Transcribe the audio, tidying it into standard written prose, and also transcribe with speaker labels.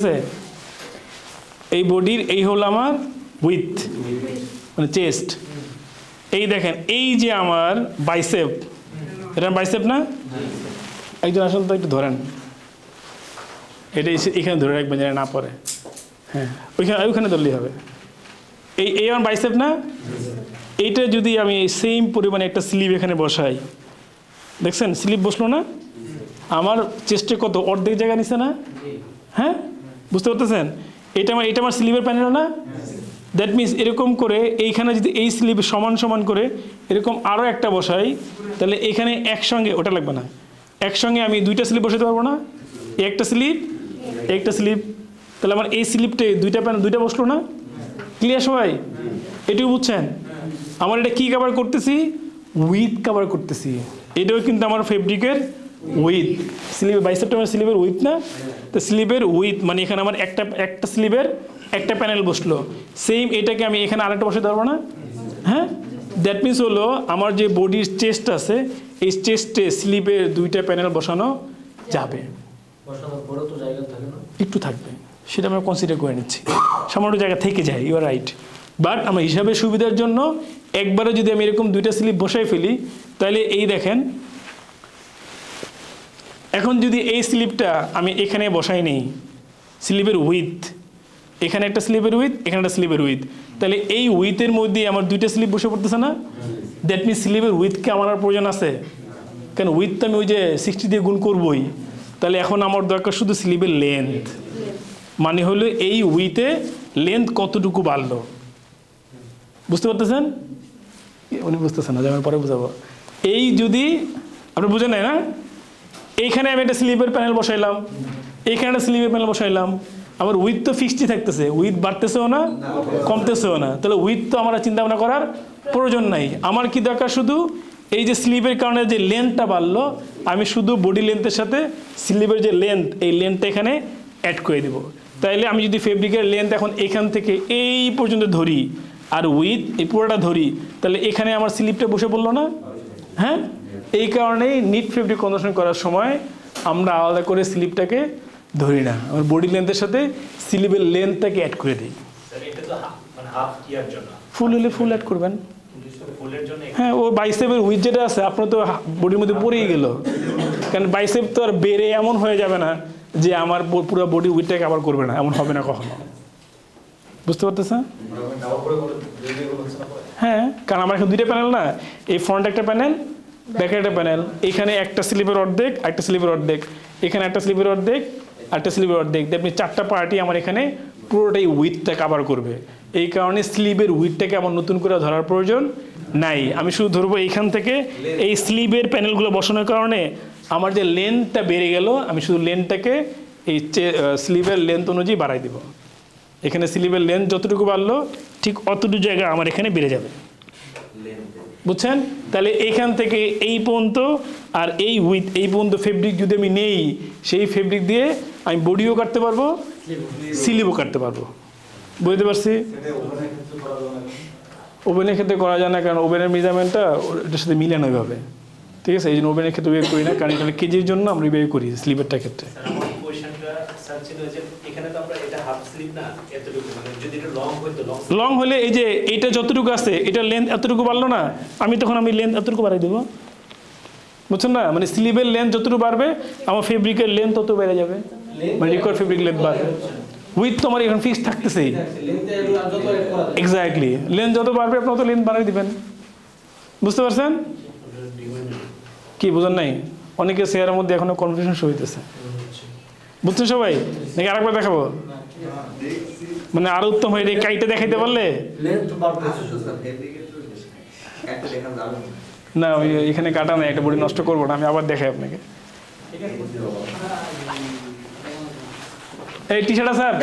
Speaker 1: আছে এই বডির এই হলো আমার উইথ মানে চেস্ট। এই দেখেন এই যে আমার বাইসেপ, এটা বাইসেপ না? একজন আসলে তো একটু ধরেন, এটা এখানে ধরে রাখবেন যেন না পড়ে। হ্যাঁ, ওইখানে ধরলেই হবে। এই আমার বাইসেপ না? এইটা যদি আমি সেম পরিমাণে একটা স্লিভ এখানে বসাই, দেখছেন স্লিভ বসলো না? আমার চেস্টে কত অর্ধেক জায়গা নিছে না? হ্যাঁ, বুঝতে পারতেছেন? এটা আমার স্লিভের প্যানেল না? দ্যাট মিনস এরকম করে এইখানে যদি এই স্লিভ সমান সমান করে এরকম আরও একটা বসাই, তাহলে এখানে একসঙ্গে, ওটা লাগবে না, একসঙ্গে আমি দুইটা স্লিপ বসাতে পারবো না? একটা স্লিপ একটা স্লিপ, তাহলে আমার এই স্লিপটে দুইটা প্যানেল দুইটা বসলো না? ক্লিয়ার সবাই? এটুকু বুঝছেন? আমার এটা কি কভার করতেছি? উইথ কভার করতেছি। এটাও কিন্তু আমার ফেব্রিকের উইথ, স্লিভের বাইসেপটা আমার স্লিভের উইথ না? তো স্লিভের উইথ মানে এখানে আমার একটা স্লিভের একটা প্যানেল বসলো, সেম এটাকে আমি এখানে আরেকটা বসাতে পারবো না? হ্যাঁ, দ্যাট মিনস হলো আমার যে বডির চেস্ট আছে এই চেস্টে স্লিভের দুইটা প্যানেল বসানো যাবে। একটু থাকবে, সেটা আমরা কনসিডার করে নিচ্ছি, সামান্য জায়গা থেকে যায়, ইউ আর রাইট। বাট আমার হিসাবের সুবিধার জন্য একবারে যদি আমি এরকম দুইটা স্লিপ বসাই ফেলি, তাহলে এই দেখেন এখন যদি এই স্লিপটা আমি এখানে বসাই নেই, স্লিপের উইথ, এখানে একটা স্লিপের উইথ, এখানে একটা স্লিপের উইথ, তাহলে এই উইথের মধ্যে আমার দুইটা স্লিপ বসে পড়তেছে না? দ্যাট মিনস স্লিপের উইথকে আমার আর প্রয়োজন আছে? কেন উইথ তো আমি ওই যে 60 দিয়ে গুণ করবোই, তাহলে এখন আমার দরকার শুধু স্লিপের লেন্থ, মানে হলো এই উইথে লেন্থ কতটুকু বাড়লো। বুঝতে পারতেছেন? উনি বুঝতেছেন না, আমি পরে বুঝাবো। এই যদি আপনি বুঝে নেয় না, এইখানে আমি একটা স্লিপের প্যানেল বসাইলাম, এইখানে একটা স্লিপের প্যানেল বসাইলাম, আমার উইথ তো ফিক্সডই থাকতেছে, উইথ বাড়তেছেও না কমতেছেও না, তাহলে উইথ তো আমার চিন্তা ভাবনা করার প্রয়োজন নাই। আমার কি দরকার শুধু এই যে স্লিভের কারণে যে লেন্থটা বাড়লো, আমি শুধু বডি লেন্থের সাথে স্লিভের যে লেন্থ এই লেন্থটা এখানে অ্যাড করে দেবো। তাইলে আমি যদি ফেব্রিকের লেন্থ এখন এখান থেকে এই পর্যন্ত ধরি আর উইথ এই পুরোটা ধরি, তাহলে এখানে আমার স্লিপটা বসে পড়লো না? হ্যাঁ, এই কারণেই নিট ফেব্রিক কনস্ট্রাকশন করার সময় আমরা আলাদা করে স্লিপটাকে ধরি না, আমার বডি লেন্থের সাথে স্লিভের লেন্থটাকে অ্যাড করে দিই। ফুল হলে ফুল অ্যাড করবেন। হ্যাঁ, ও বাইসেপের উইথ যেটা আছে আপনার তো বডির মধ্যে পড়েই গেল, কারণ বাইসেপ তো আর বেড়ে এমন হয়ে যাবে না যে আমার পুরো বডি উইথটাকে আবার করবে না, এমন হবে না কখনো। বুঝতে পারতেছেন? হ্যাঁ, কারণ আমার এখানে দুইটা প্যানেল না, এই ফ্রন্ট একটা প্যানেল, ব্যাকের একটা প্যানেল, এখানে একটা স্লিপের অর্ধেক, একটা স্লিপের অর্ধেক, এখানে একটা স্লিপের অর্ধেক, একটা স্লিপের অর্ধেক, আপনি চারটা পার্টি আমার এখানে পুরোটাই উইথটা কভার করবে। এই কারণে স্লিভের উইথটাকে আমার নতুন করে ধরার প্রয়োজন নাই, আমি শুধু ধরবো এইখান থেকে এই স্লিভের প্যানেলগুলো বসানোর কারণে আমার যে লেন্থটা বেড়ে গেল, আমি শুধু লেন্থটাকে এই স্লিভের লেন্থ অনুযায়ী বাড়াই দিব। এখানে স্লিভের লেন্থ যতটুকু বাড়লো ঠিক অতটুকু জায়গা আমার এখানে বেড়ে যাবে। বুঝছেন? তাহলে এইখান থেকে এই পর্যন্ত আর এই উইথ এই পর্যন্ত ফেব্রিক যদি আমি নেই, সেই ফেব্রিক দিয়ে আমি বডিও কাটতে পারবো, স্লিভও কাটতে পারবো। বুঝতে পারছি? ওভেনের ক্ষেত্রে করা যায় না, কারণ ওভেনের মেজারমেন্টটা ওটার সাথে মিলে না ওইভাবে, ঠিক আছে? এই জন্য ওভেনের ক্ষেত্রে বের করি না, কারণ এখানে কেজির জন্য আমরা বের করি স্লিভেরটার ক্ষেত্রে। লং হলে এই যে এইটা যতটুকু আছে এটা লেন্থ এতটুকু বাড়লো না, আমি তখন লেন্থ এতটুকু বাড়াই দেবো। বুঝছেন না? মানে স্লিভের লেন্থ যতটুকু বাড়বে আমার ফেব্রিকের লেন্থ তত বেড়ে যাবে, মানে রিকোয়ার্ড ফেব্রিক লেন্থ বাড়বে। উইথ তো আমার এখন ফিক্স থাকতেছেই। এক্স্যাক্টলি, লেন্থ যত বাড়বে আপনি তত লেন্থ বাড়াই দিবেন। বুঝতে পারছেন? কি বুঝেন নাই? অনেকে শেয়ারের মধ্যে এখনো কনফিউশন হইতেছে। বুঝছেন সবাই? নাকি আরেকবার দেখাবো? মানে আরো উত্তম হয় কাইটা দেখাইতে পারলে না, ওই এখানে কাটা নাই, একটা বডি নষ্ট করবো না, আমি আবার দেখাই আপনাকে। এই টি শার্ট স্যার